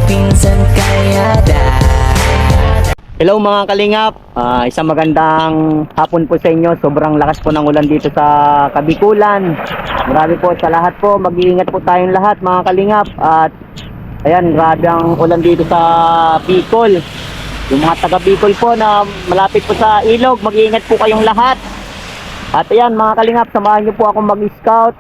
Pinsan Kalyada. Hello mga kalingap, isang magandang hapon po sa inyo. Sobrang lakas po ng ulan dito sa Kabikulan. Grabe po sa lahat po, mag-iingat po tayong lahat mga kalingap. At ayan, grabe ang ulan dito sa Bicol. Yung mga taga Bicol po na malapit po sa ilog, mag-iingat po kayong lahat. At ayan mga kalingap, samahan niyo po ako mag-scout.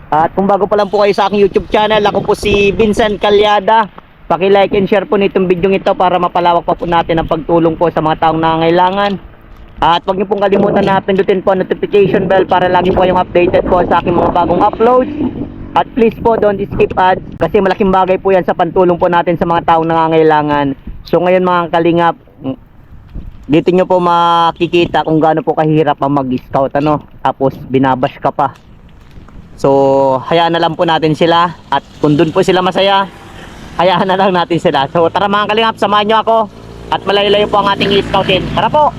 At kung bago pa lang po kayo sa aking YouTube channel, ako po si Vincent Calyada. Paki-like and share po nitong video ito para mapalawak pa po natin ang pagtulong po sa mga taong nangangailangan. At huwag niyo pong kalimutan na pindutin po ang notification bell para lagi po kayong updated po sa aking mga bagong uploads. At please po don't skip ads kasi malaking bagay po yan sa pantulong po natin sa mga taong nangangailangan. So ngayon mga kalingap, dito nyo po makikita kung gaano po kahirap ang mag-scout tapos binabash ka pa. So hayaan na lang po natin sila, at kung dun po sila masaya, hayaan na lang natin sila. So tara mga kalingap, samahan nyo ako at malayo-layo po ang ating i-scoutin. Tara po!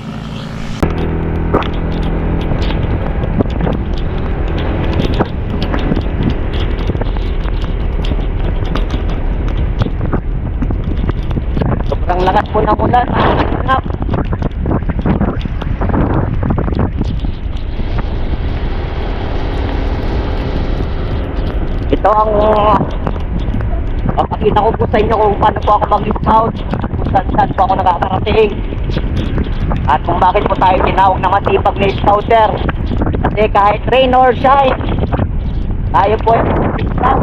Sobrang lakas po ng ulan mga kalingap. Ito ang pakita ko po sa inyo kung paano po ako mag-scout, kung saan po ako nakakarating, at kung bakit po tayo tinawag na matipag na scouter. Kasi kahit rain or shine, tayo po ay mag-scout.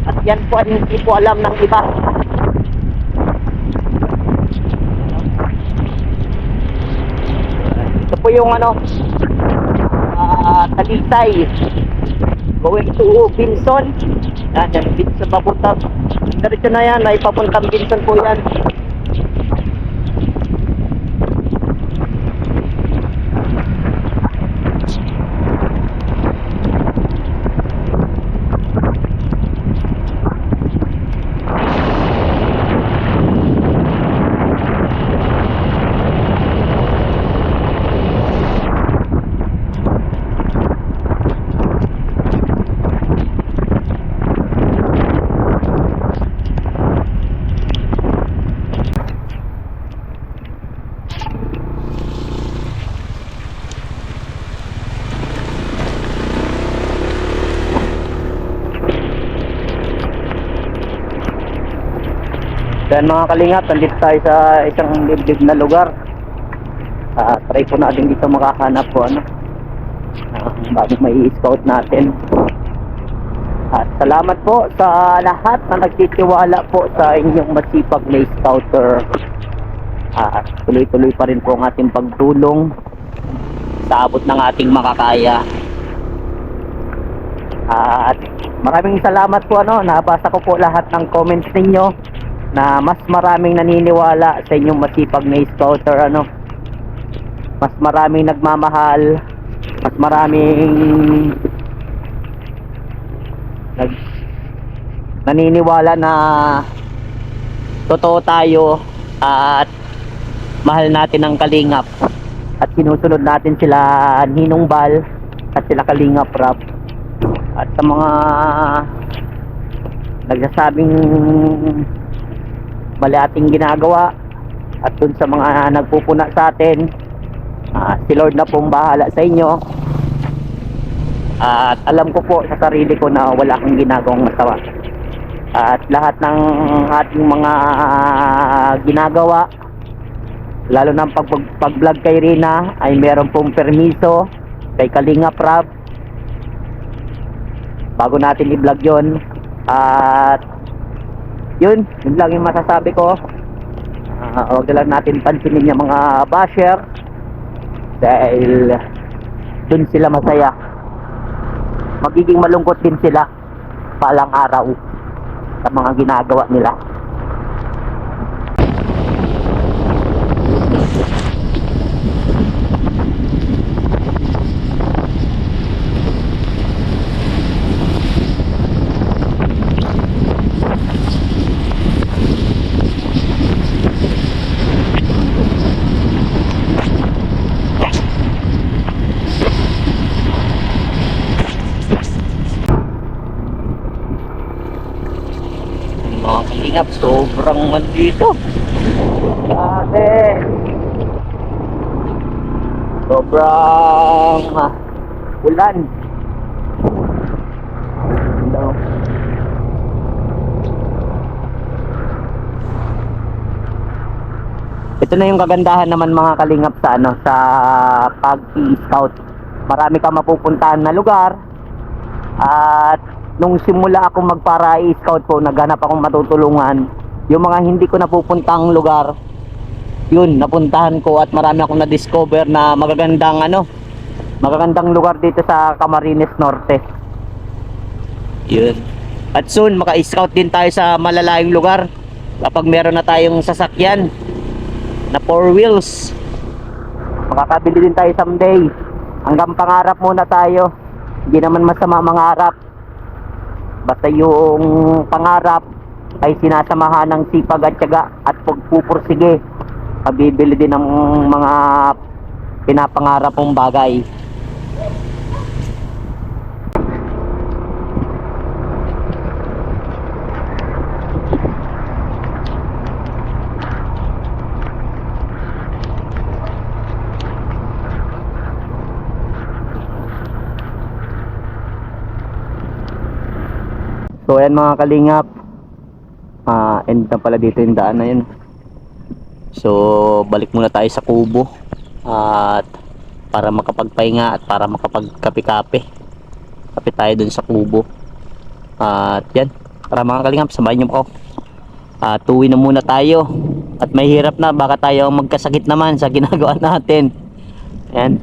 At yan po ay hindi po alam ng iba. Ito po yung Talisay going to Binson. Yan, Binson papunta. Diretso na yan, ay papuntang Binson po yan. Yan mga kalingap, nandito tayo sa isang liblib na lugar. Try po natin dito makahanap po bago may i-scout natin. At salamat po sa lahat na nagtitiwala po sa inyong masipag na scouter. Tuloy-tuloy pa rin po ang ating pagtulong sa abot ng ating makakaya. At maraming salamat po nabasa ko po lahat ng comments ninyo na mas maraming naniniwala sa inyong masipag na scouter. Mas maraming nagmamahal, mas maraming naniniwala na totoo tayo at mahal natin ang kalingap, at sinusunod natin sila Ninong Bal at sila Kalingap Rap. At sa mga nagsasabing mali ating ginagawa, at dun sa mga nagpupuna sa atin, si Lord na pong bahala sa inyo. At alam ko po sa sarili ko na wala akong ginagawang masama, at lahat ng ating mga ginagawa, lalo ng pag-vlog kay Rina, ay meron pong permiso kay Kalingap Rap bago natin i-vlog yun. At yun lang yung masasabi ko. Huwag lang natin pansinin yung mga basher, dahil dun sila masaya. Magiging malungkot din sila palang araw sa mga ginagawa nila. kalingap, sobrang man dito. Grabe. Sobrang ulan. No. Ito na yung kagandahan naman mga kalingap sa sa pag-i-scout. Marami kang mapupuntahan na lugar. At nung simula ako magpara-i-scout po, naghanap akong matutulungan. Yung mga hindi ko napupuntang lugar, yun, napuntahan ko at marami akong na-discover na magagandang lugar dito sa Camarines Norte. Yun. At soon, maka-scout din tayo sa malalayong lugar kapag meron na tayong sasakyan na 4 wheels. Makakabili din tayo someday. Hanggang pangarap muna tayo. Hindi naman masama mangarap. Basta yung pangarap ay sinasamahan ng sipag at tiyaga at pagpupursige. Pabibili din ng mga pinapangarap mong bagay. So ayan mga kalingap, end na pala dito yung daan na yun. So balik muna tayo sa kubo at para makapagpahinga at para makapagkape-kape. Kape tayo dun sa kubo. At yan, para mga kalingap, samahan nyo ako. Tuwi na muna tayo. At mahirap na, baka tayo magkasakit naman sa ginagawa natin. Yan.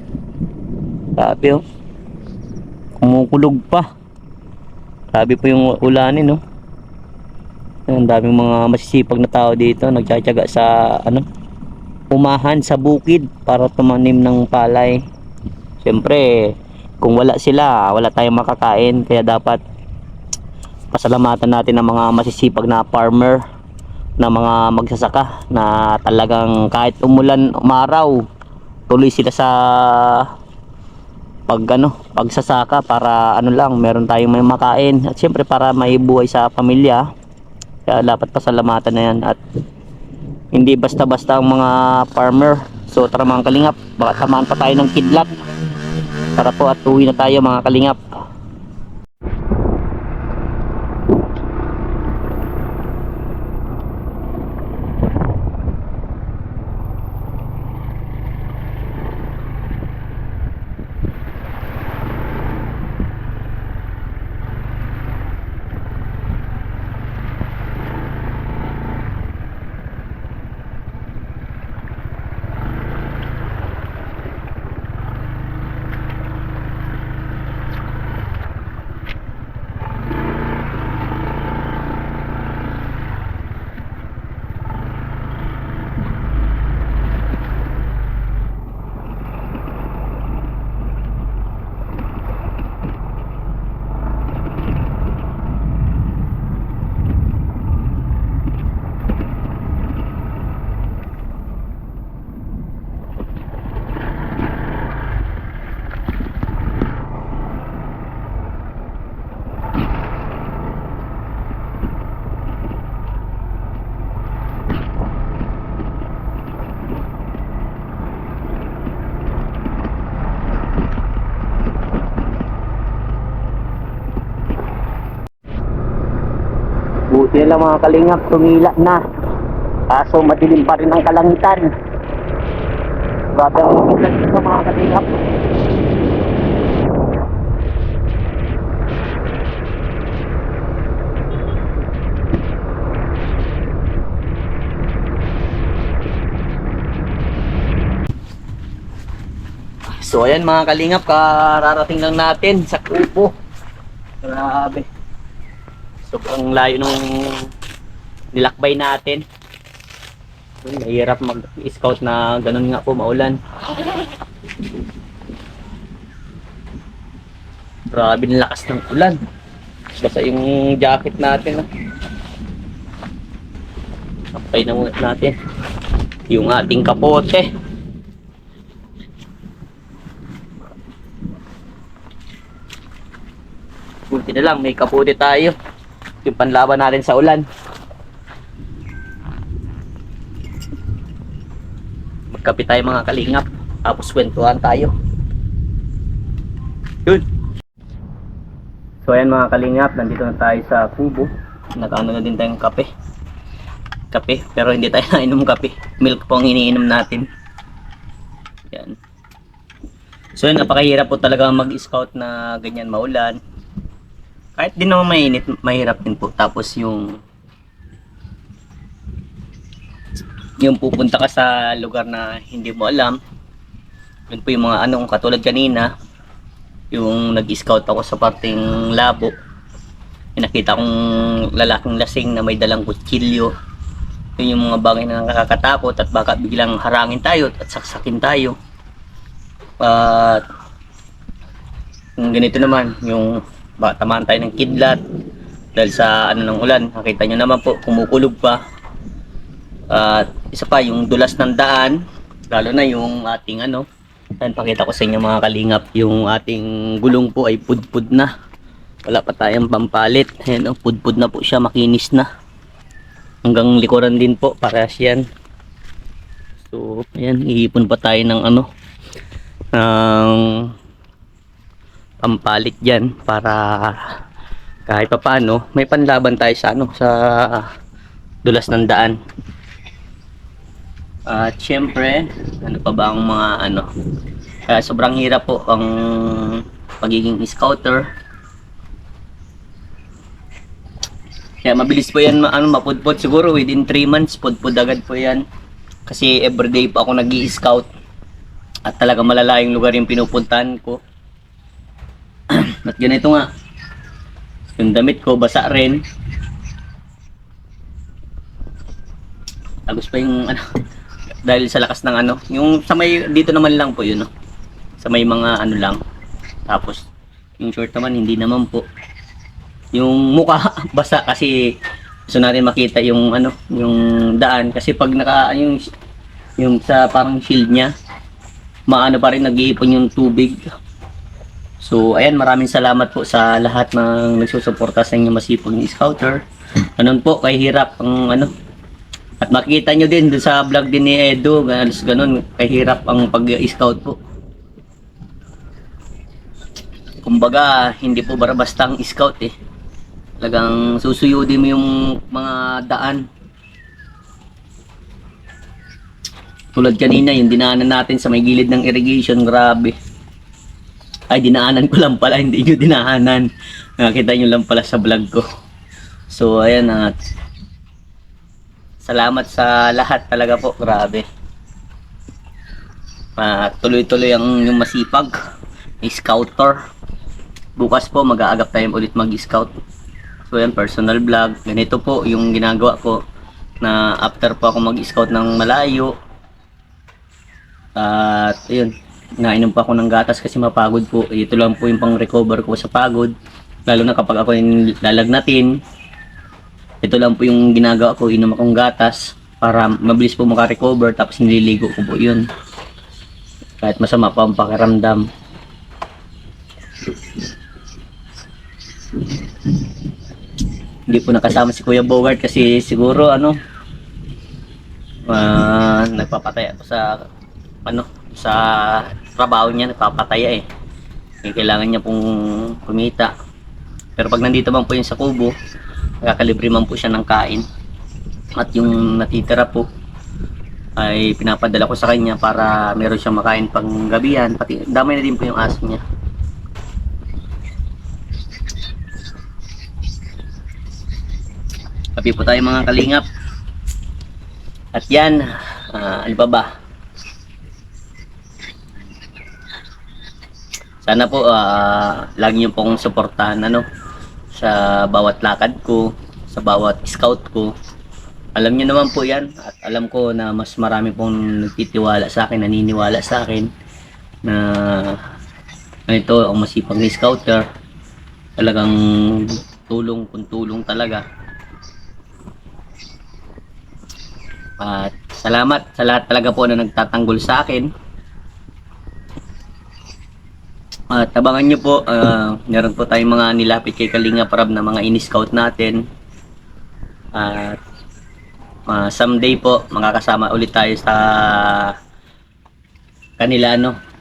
Grabe oh. Kumukulog pa. Grabe po yung ulanin, no? Ang daming mga masisipag na tao dito, nagtsatsaga sa umahan sa bukid para tumanim ng palay. Siyempre, kung wala sila, wala tayong makakain. Kaya dapat pasalamatan natin ang mga masisipag na farmer, na mga magsasaka na talagang kahit umulan, umaraw, tuloy sila sa pagsasaka para meron tayong may makain at siyempre para may buhay sa pamilya. Kaya dapat pasalamatan na yan at hindi basta-basta ang mga farmer. So tara mga kalingap, baka samahan pa tayo ng kidlat. Tara po at uwi na tayo mga kalingap. Buti na lang mga kalingap, tumila na. Kaso madilim pa rin ang kalangitan. Grabe ang ulan dito mga kalingap. So ayan mga kalingap, kararating lang natin sa kubo. Grabe. Sobrang layo nung nilakbay natin. Mahirap mag-scout na ganun nga po, maulan. Grabe ng lakas ng ulan. Basta yung jacket natin. Kapay na muna natin yung ating kapote. Buti na lang may kapote tayo. Yung panlaban natin sa ulan. Kape tayo mga kalingap. Tapos kwentuhan tayo. Yun. So ayan mga kalingap, nandito na tayo sa kubo. Nakaano na din tayong kape. Pero hindi tayo nainom kape. Milk po ang iniinom natin. Yan. So yun, napakahirap po talaga mag-scout na ganyan maulan. Kahit din naman mainit, mahirap din po. Tapos yung pupunta ka sa lugar na hindi mo alam. Yun po yung mga anong katulad kanina. Yung nag-scout ako sa parteng labo. Nakita kong lalaking lasing na may dalang kutsilyo. Yun yung mga bagay na nakakatakot at baka biglang harangin tayo at saksakin tayo. At yung ganito naman, yung baka tamaan tayo ng kidlat dahil sa ano ng ulan. Nakita nyo naman po, kumukulog pa. At isa pa, yung dulas ng daan, lalo na yung ating ano, ayan, pakita ko sa inyo mga kalingap, yung ating gulong po ay pudpud na. Wala pa tayong pampalit. Ayan, pudpud na po siya, makinis na. Hanggang likuran din po, parehas yan. So, ayan, iipon pa tayo ng ano, ng pampalit dyan para kahit pa paano may panlaban tayo sa ano, sa dulas ng daan. At syempre, ano pa ba ang mga ano, kaya sobrang hirap po ang pagiging scouter. Kaya mabilis po yan mapudpud, siguro within 3 months pudpud agad po yan. Kasi everyday po ako nag-i-scout at talaga malala yung lugar yung pinupuntahan ko. At ganito nga, yung damit ko basa rin. Tapos pa yung ano, dahil sa lakas ng ano, yung sa may dito naman lang po yun, no? Sa may mga ano lang. Tapos yung short naman hindi naman po. Yung mukha basa kasi gusto natin makita yung ano, yung daan kasi pag naka yung sa parang shield niya, maano pa rin, nag-iipon yung tubig. So ayan, maraming salamat po sa lahat ng nagsusuporta sa inyo masipag ni scouter. Ganun po, kay hirap ang ano. At makikita nyo din dun sa vlog din ni Edo, ganun, kay hirap ang pag-scout po. Kumbaga, hindi po basta ang scout eh. Talagang susuyudin mo yung mga daan. Tulad kanina, yung dinaanan natin sa may gilid ng irrigation, grabe. Ay, dinaanan ko lang pala, hindi nyo dinaanan. Nakita nyo lang pala sa vlog ko. So, ayan, at salamat sa lahat talaga po, grabe. Tuloy-tuloy yung masipag, scouter. Bukas po, mag-aagap tayo ulit mag-scout. So, ayan, personal vlog. Ganito po yung ginagawa ko na after po ako mag-scout ng malayo. At, ayun. Nainom pa ako ng gatas kasi mapagod po. Ito lang po yung pang-recover ko sa pagod. Lalo na kapag ako yung lalagnatin. Ito lang po yung ginagawa ko. Inom akong gatas para mabilis po makarecover. Tapos nililigo ko po yun. Kahit masama pa ang pakiramdam. Hindi po nakasama si Kuya Bogart kasi siguro ano, nagpapataya ako sa ano, sa trabaho niya, nagpapataya eh. Kailangan niya pong kumita. Pero pag nandito man po yun sa kubo, nakakalibre man po siya ng kain. At yung natitira po ay pinapadala ko sa kanya para meron siyang makain pang gabihan. Pati damay na din po yung aso niya. Kapi po tayo mga kalingap. At yan, ano pa ba? Sana po lagi niyo pong suportahan ano, sa bawat lakad ko, sa bawat scout ko. Alam niyo naman po yan at alam ko na mas marami pong nagtitiwala sa akin, naniniwala sa akin na ito ang masipag na scouter. Talagang tulong kung tulong talaga. At salamat sa lahat talaga po na nagtatanggol sa akin. At abangan nyo po, meron po tayong mga nilapit kay Kalinga Prab na mga in-scout natin. At someday po, makakasama ulit tayo sa kanila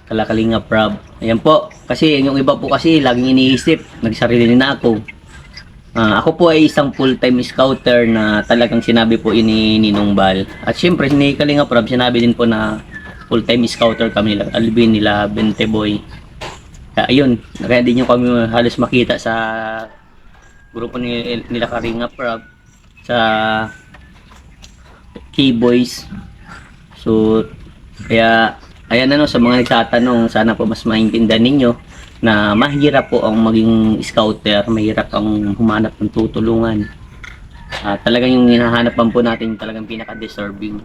kala Kalingap Rob. Ayan po, kasi yung iba po kasi laging iniisip, nagsarili na ako. Ako po ay isang full-time scouter na talagang sinabi po ini Ninong Bal. At syempre, ni Kalingap Rob, sinabi din po na full-time scouter kami nila, Alvin, nila Bente Boy. Kaya ayun, kaya din nyo kami halos makita sa grupo nila Kalingap Rob, sa K-Boys. So, kaya, ayan sa mga nagtatanong, sana po mas maintindihan ninyo na mahirap po ang maging scouter, mahirap ang humanap ng tutulungan. Talagang yung hinahanapan po natin talagang pinaka-deserving.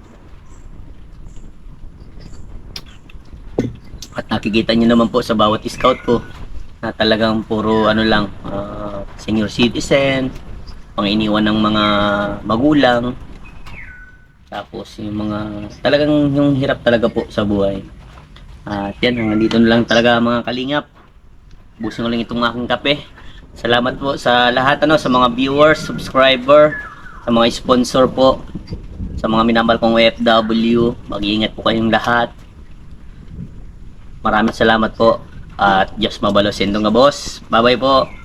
At nakikita nyo naman po sa bawat scout ko na talagang puro senior citizen, pang iniwan ng mga magulang, tapos yung mga talagang yung hirap talaga po sa buhay. At yan, hanggang dito na lang talaga mga kalingap. Busin ko lang itong aking kape. Salamat po sa lahat sa mga viewers, subscriber, sa mga sponsor po, sa mga minamahal kong OFW. Mag-iingat po kayong lahat. Maraming salamat po. At Diyos mabalo sendo nga boss. Bye bye po.